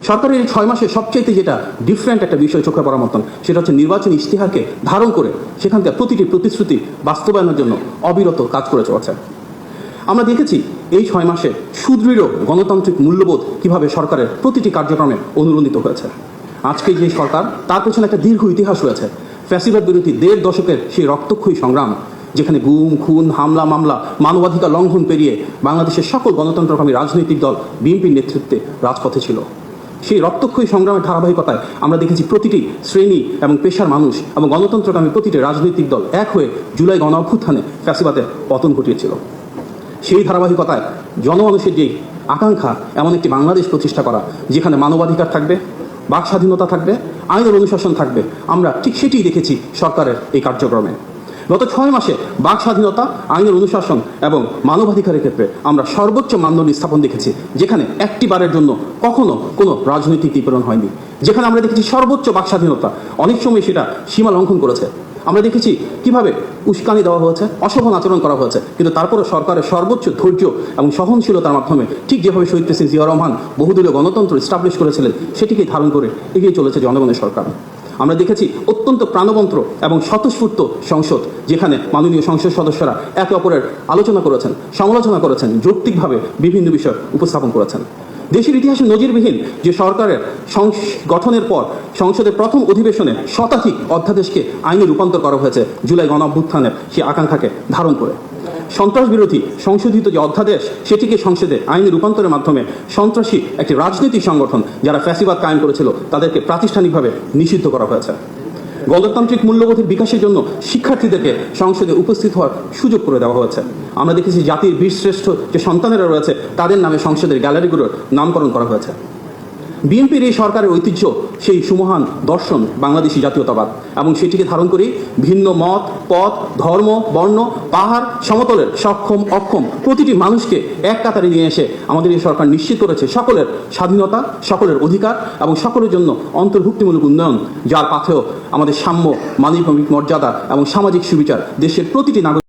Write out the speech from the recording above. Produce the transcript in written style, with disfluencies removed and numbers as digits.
সরকারের এই 6 মাসে সবচাইতে যেটা ডিফারেন্ট একটা বিষয় চোখে পড়ার মতন, সেটা হচ্ছে নির্বাচনী ইশতেহারকে ধারণ করে সেখানকার প্রতিটি প্রতিশ্রুতি বাস্তবায়নের জন্য অবিরত কাজ করে চলেছে। আমরা দেখেছি এই 6 মাসে সুদৃঢ় গণতান্ত্রিক মূল্যবোধ কিভাবে সরকারের প্রতিটি কার্যক্রমে অনুরণিত হয়েছে। আজকে যে সরকার, তার পেছনে একটা দীর্ঘ ইতিহাস রয়েছে। ফ্যাসিবাদ বিরোধী 1.5 দশকের সেই রক্তক্ষয়ী সংগ্রাম, যেখানে গুম, খুন, হামলা, মামলা, মানবাধিকার লঙ্ঘন পেরিয়ে বাংলাদেশের সকল গণতন্ত্রকামী রাজনৈতিক দল বিএনপির নেতৃত্বে রাজপথে ছিল। সেই রক্তক্ষয়ী সংগ্রামের ধারাবাহিকতায় আমরা দেখেছি প্রতিটি শ্রেণী এবং পেশার মানুষ এবং গণতন্ত্রকামী প্রতিটি রাজনৈতিক দল এক হয়ে জুলাই গণ অভ্যুত্থানে ফ্যাসিবাদের পতন ঘটিয়েছিল। সেই ধারাবাহিকতায় জনমানুষের যে আকাঙ্ক্ষা, এমন একটি বাংলাদেশ প্রতিষ্ঠা করা যেখানে মানবাধিকার থাকবে, বাক স্বাধীনতা থাকবে, আইনের অনুশাসন থাকবে, আমরা ঠিক সেটিই দেখেছি সরকারের এই কার্যক্রমে। গত 6 মাসে বাক স্বাধীনতা, আইনের অনুশাসন এবং মানবাধিকারের ক্ষেত্রে আমরা সর্বোচ্চ মানদণ্ড স্থাপন দেখেছি, যেখানে একটি বারের জন্য কখনো কোনো রাজনৈতিক নিপীড়ন হয়নি। যেখানে আমরা দেখেছি সর্বোচ্চ বাক স্বাধীনতা, অনেক সময় সেটা সীমা লঙ্ঘন করেছে। আমরা দেখেছি কিভাবে উস্কানি দেওয়া হয়েছে, অশোভন আচরণ করা হয়েছে, কিন্তু তারপরে সরকারের সর্বোচ্চ ধৈর্য এবং সহনশীলতার মাধ্যমে ঠিক যেভাবে শহীদ প্রেসিডেন্ট জিয়া রহমান বহুদলীয় গণতন্ত্র এস্টাবলিশ করেছিলেন, সেটিকে ধারণ করে এগিয়ে চলেছে জনগণের সরকার। আমরা দেখেছি অত্যন্ত প্রাণবন্ত এবং স্বতঃস্ফূর্ত সংসদ, যেখানে মাননীয় সংসদ সদস্যরা একে অপরের আলোচনা করেছেন, সমালোচনা করেছেন, যৌক্তিকভাবে বিভিন্ন বিষয় উপস্থাপন করেছেন। দেশের ইতিহাসে নজিরবিহীন যে সরকারের গঠনের পর সংসদের প্রথম অধিবেশনে শতাধিক অধ্যাদেশকে আইনে রূপান্তর করা হয়েছে জুলাই গণ অভ্যুত্থানের সেই আকাঙ্ক্ষাকে ধারণ করে। সন্ত্রাস বিরোধী সংশোধিত যে অধ্যাদেশ, সেটিকে সংসদে আইনে রূপান্তরের মাধ্যমে সন্ত্রাসী একটি রাজনৈতিক সংগঠন যারা ফ্যাসিবাদ কায়েম করেছিল তাদেরকে প্রাতিষ্ঠানিকভাবে নিষিদ্ধ করা হয়েছে। গণতান্ত্রিক মূল্যবোধের বিকাশের জন্য শিক্ষার্থীদেরকে সংসদে উপস্থিত হওয়ার সুযোগ করে দেওয়া হয়েছে। আমরা দেখেছি জাতির বীরশ্রেষ্ঠ যে সন্তানেরা রয়েছে তাদের নামে সংসদের গ্যালারিগুলোর নামকরণ করা হয়েছে। বিএনপির এই সরকারের ঐতিহ্য সেই সুমহান দর্শন বাংলাদেশি জাতীয়তাবাদ, এবং সেটিকে ধারণ করেই ভিন্ন মত, পথ, ধর্ম, বর্ণ, পাহাড়, সমতলের সক্ষম অক্ষম প্রতিটি মানুষকে এক কাতারে নিয়ে এসে আমাদের এই সরকার নিশ্চিত করেছে সকলের স্বাধীনতা, সকলের অধিকার এবং সকলের জন্য অন্তর্ভুক্তিমূলক উন্নয়ন, যার পাথেও আমাদের সাম্য, মানবিক মর্যাদা এবং সামাজিক সুবিচার দেশের প্রতিটি নাগরিক